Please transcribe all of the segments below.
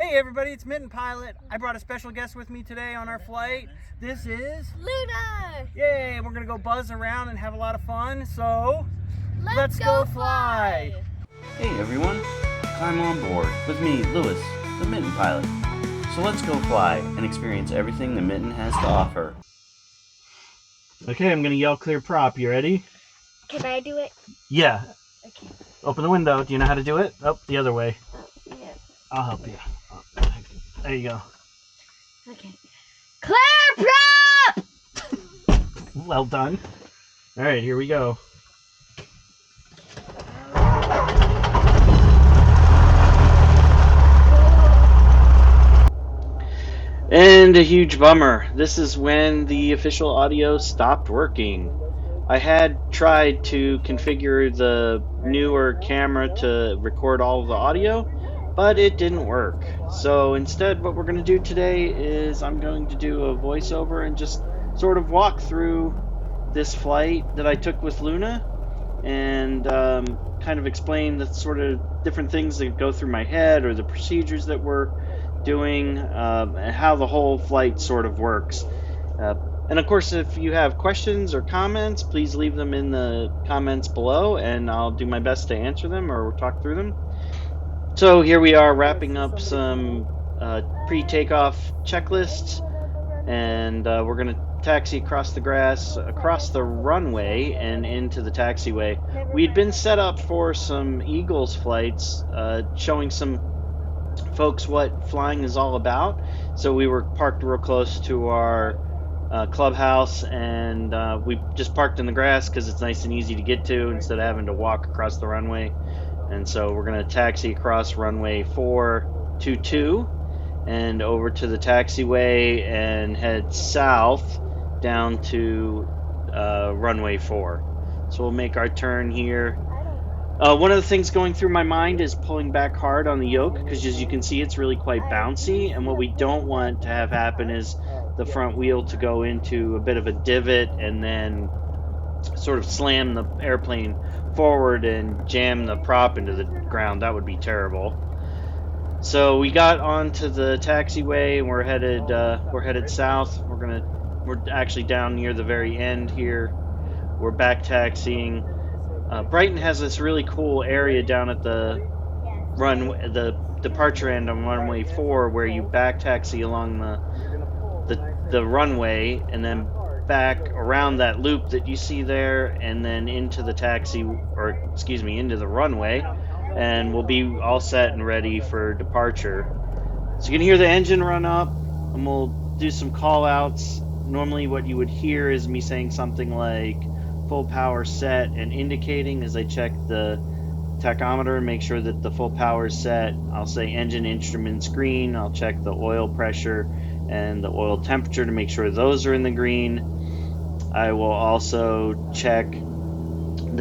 Hey everybody, it's mittenpilot. I brought a special guest with me today on our flight. This is Luna! Yay! We're gonna go buzz around and have a lot of fun. So Let's go fly! Hey everyone, climb on board with me, Lewis, the Mitten Pilot. So let's go fly and experience everything the Mitten has to offer. Okay, I'm gonna yell clear prop. You ready? Can I do it? Yeah. Okay. Open the window. Do you know how to do it? Oh, the other way. Yeah. I'll help you. There you go. Okay. Clear prop! Well done. Alright, here we go. And a huge bummer. This is when the official audio stopped working. I had tried to configure the newer camera to record all of the audio, but it didn't work. So instead, what we're going to do today is I'm going to do a voiceover and just sort of walk through this flight that I took with Luna and kind of explain the sort of different things that go through my head or the procedures that we're doing and how the whole flight sort of works. And of course, if you have questions or comments, please leave them in the comments below and I'll do my best to answer them or talk through them. So here we are wrapping up some pre-takeoff checklists, and we're going to taxi across the grass, across the runway and into the taxiway. We'd been set up for some Eagles flights, showing some folks what flying is all about. So we were parked real close to our clubhouse, and we just parked in the grass because it's nice and easy to get to instead of having to walk across the runway. And so we're going to taxi across runway 422 and over to the taxiway and head south down to runway 4. So we'll make our turn here. One of the things going through my mind is pulling back hard on the yoke, because as you can see, it's really quite bouncy, and what we don't want to have happen is the front wheel to go into a bit of a divot and then sort of slam the airplane forward and jam the prop into the ground. That would be terrible. So we got onto the taxiway and we're headed south. We're actually down near the very end here. We're back taxiing. Brighton has this really cool area down at the departure end on runway 4 where you back taxi along the runway and then back around that loop that you see there and then into the into the runway, and we'll be all set and ready for departure. So you can hear the engine run up and we'll do some call outs. Normally what you would hear is me saying something like full power set and indicating as I check the tachometer and make sure that the full power is set. I'll say engine instruments green. I'll check the oil pressure and the oil temperature to make sure those are in the green. I will also check the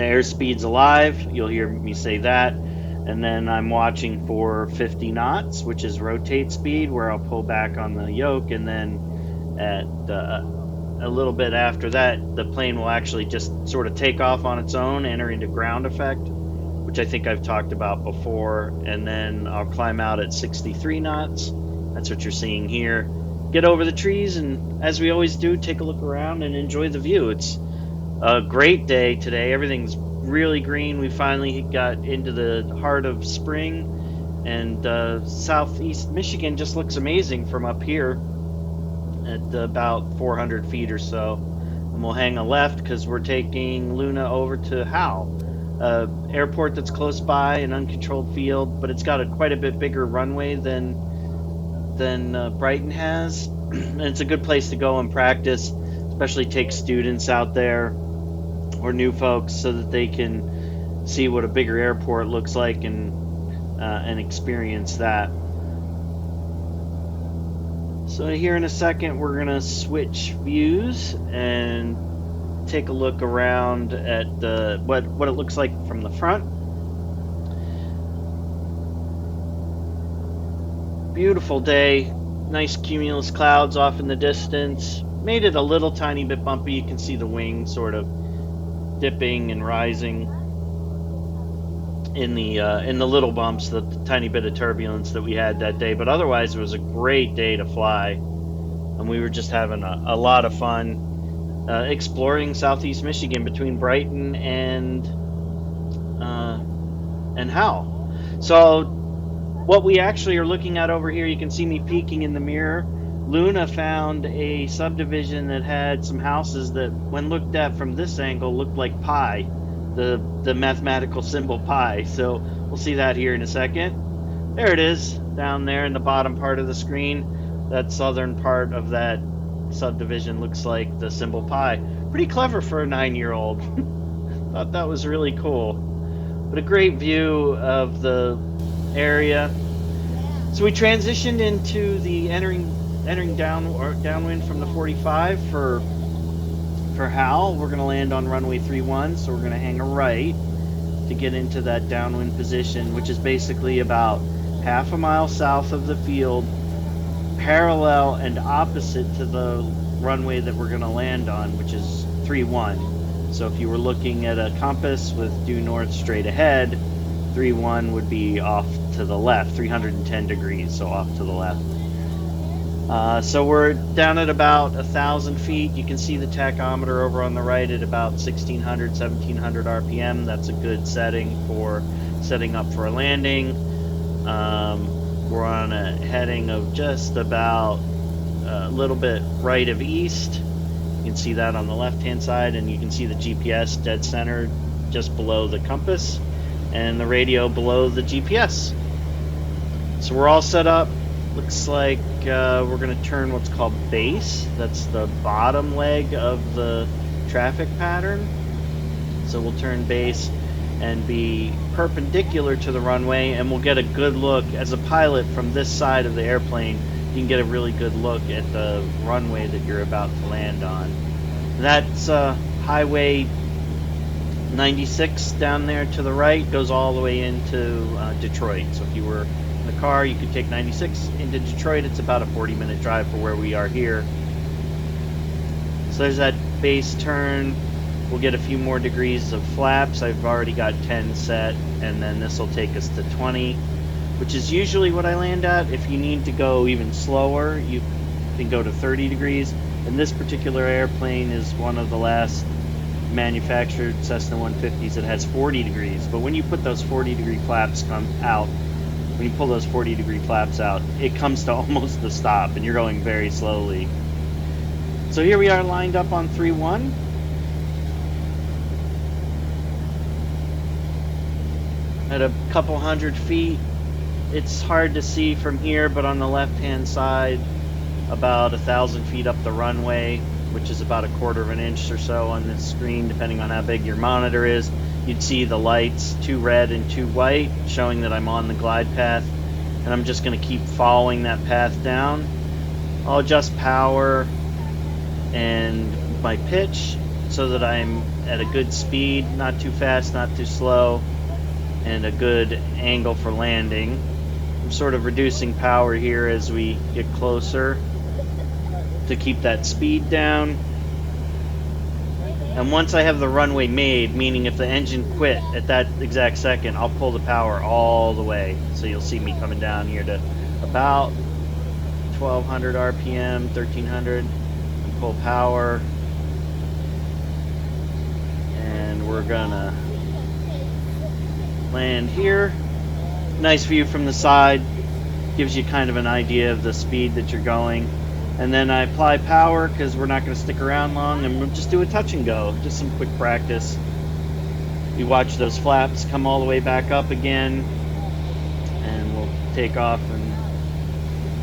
airspeed's alive. You'll hear me say that. And then I'm watching for 50 knots, which is rotate speed, where I'll pull back on the yoke, and then at a little bit after that, the plane will actually just sort of take off on its own, enter into ground effect, which I think I've talked about before, and then I'll climb out at 63 knots. That's what you're seeing here. Get over the trees, and as we always do, take a look around and enjoy the view. It's a great day today. Everything's really green. We finally got into the heart of spring, and southeast Michigan just looks amazing from up here at about 400 feet or so. And we'll hang a left because we're taking Luna over to Howe, airport that's close by, an uncontrolled field, but it's got quite a bit bigger runway than Brighton has. And it's a good place to go and practice, especially take students out there or new folks so that they can see what a bigger airport looks like and experience that. So here in a second we're gonna switch views and take a look around at what it looks like from the front. Beautiful day, nice cumulus clouds off in the distance. Made it a little tiny bit bumpy. You can see the wing sort of dipping and rising. in the little bumps, the tiny bit of turbulence that we had that day. But otherwise, it was a great day to fly, and we were just having a lot of fun exploring Southeast Michigan between Brighton and Howell. So what we actually are looking at over here, you can see me peeking in the mirror. Luna found a subdivision that had some houses that, when looked at from this angle, looked like pi, the mathematical symbol pi. So we'll see that here in a second. There it is, down there in the bottom part of the screen. That southern part of that subdivision looks like the symbol pi. Pretty clever for a 9-year-old. Thought that was really cool. But a great view of the area. So we transitioned into the entering downwind from the 45 for Howell. We're going to land on runway 31, so we're going to hang a right to get into that downwind position, which is basically about half a mile south of the field, parallel and opposite to the runway that we're going to land on, which is 31. So if you were looking at a compass with due north straight ahead, 31 would be off to the left, 310 degrees, so off to the left. So we're down at about 1,000 feet. You can see the tachometer over on the right at about 1,600, 1,700 RPM. That's a good setting for setting up for a landing. We're on a heading of just about a little bit right of east. You can see that on the left-hand side, and you can see the GPS dead center just below the compass, and the radio below the GPS. So we're all set up. Looks like we're going to turn what's called base. That's the bottom leg of the traffic pattern. So we'll turn base and be perpendicular to the runway, and we'll get a good look. As a pilot from this side of the airplane, you can get a really good look at the runway that you're about to land on. That's Highway 96 down there to the right, goes all the way into Detroit. So if you were in the car, you could take 96 into Detroit. It's about a 40-minute drive for where we are here. So there's that base turn. We'll get a few more degrees of flaps. I've already got 10 set, and then this will take us to 20, which is usually what I land at. If you need to go even slower, you can go to 30 degrees. And this particular airplane is one of the last manufactured Cessna 150s that has 40 degrees. But when you put those 40-degree flaps when you pull those 40-degree flaps out, it comes to almost a stop, and you're going very slowly. So here we are lined up on 3-1. At a couple hundred feet. It's hard to see from here, but on the left-hand side, about 1,000 feet up the runway, which is about a quarter of an inch or so on this screen, depending on how big your monitor is, you'd see the lights, 2 red and 2 white, showing that I'm on the glide path, and I'm just going to keep following that path down. I'll adjust power and my pitch so that I'm at a good speed, not too fast, not too slow, and a good angle for landing. I'm sort of reducing power here as we get closer to keep that speed down. And once I have the runway made, meaning if the engine quit at that exact second, I'll pull the power all the way. So you'll see me coming down here to about 1,200 RPM, 1,300, and pull power. And we're gonna land here. Nice view from the side, gives you kind of an idea of the speed that you're going. And then I apply power because we're not going to stick around long, and we'll just do a touch and go, just some quick practice. We watch those flaps come all the way back up again, and we'll take off and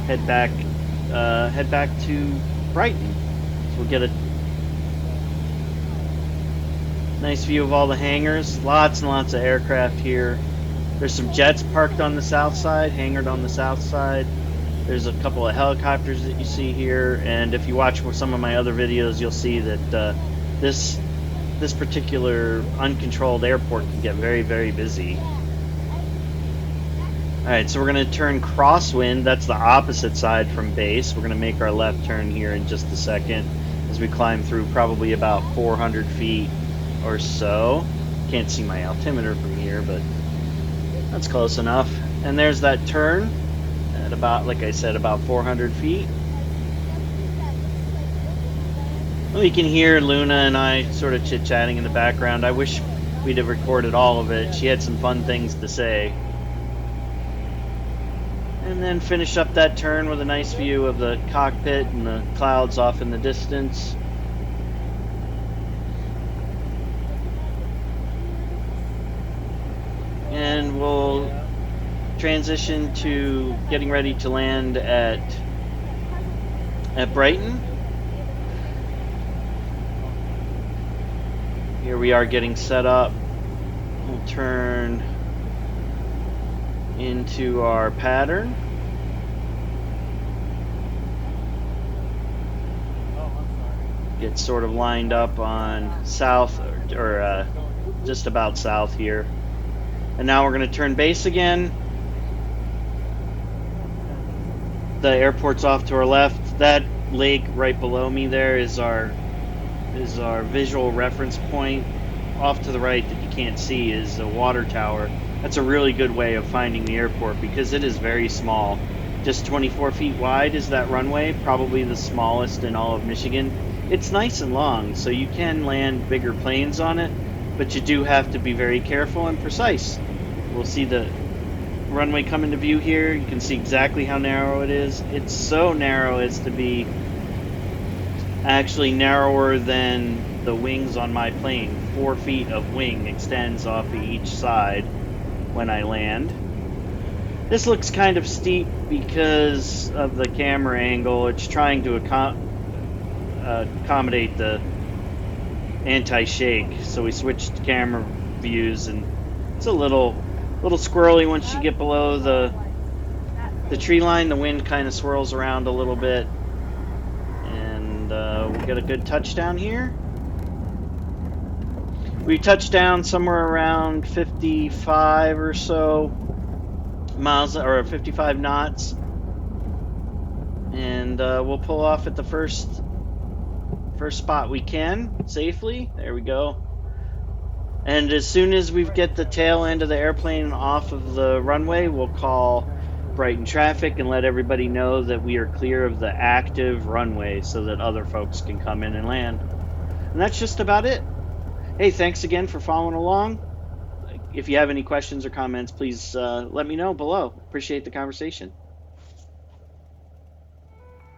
head back to Brighton. So we'll get a nice view of all the hangars. Lots and lots of aircraft here. There's some jets parked on the south side, hangared on the south side. There's a couple of helicopters that you see here, and if you watch some of my other videos, you'll see that this particular uncontrolled airport can get very, very busy. Alright, so we're going to turn crosswind. That's the opposite side from base. We're going to make our left turn here in just a second as we climb through probably about 400 feet or so. Can't see my altimeter from here, but That's close enough. And there's that turn at about, like I said, about 400 feet. Well, you can hear Luna and I sort of chit-chatting in the background. I wish we'd have recorded all of it. She had some fun things to say. And then finish up that turn with a nice view of the cockpit and the clouds off in the distance. And we'll transition to getting ready to land at Brighton. Here we are getting set up. We'll turn into our pattern. Get sort of lined up on south, or just about south here. And now we're going to turn base again. The airport's off to our left. That lake right below me there is our visual reference point. Off to the right that you can't see is a water tower. That's a really good way of finding the airport because it is very small. Just 24 feet wide is that runway, probably the smallest in all of Michigan. It's nice and long, so you can land bigger planes on it, but you do have to be very careful and precise. We'll see the runway come into view here. You can see exactly how narrow it is. It's so narrow as to be actually narrower than the wings on my plane. 4 feet of wing extends off of each side when I land. This looks kind of steep because of the camera angle. It's trying to accommodate the anti-shake, so we switched camera views, and it's a little squirrely once you get below the tree line. The wind kind of swirls around a little bit, and we'll get a good touchdown here. We touched down somewhere around 55 or so miles, or 55 knots, and we'll pull off at the first spot we can safely. There we go. And as soon as we get the tail end of the airplane off of the runway, we'll call Brighton traffic and let everybody know that we are clear of the active runway so that other folks can come in and land. And that's just about it. Hey, thanks again for following along. If you have any questions or comments, please let me know below. Appreciate the conversation.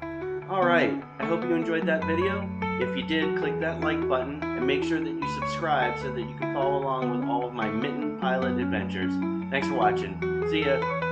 Alright, I hope you enjoyed that video. If you did, click that like button and make sure that you subscribe so that you can follow along with all of my Mitten Pilot adventures. Thanks for watching. See ya.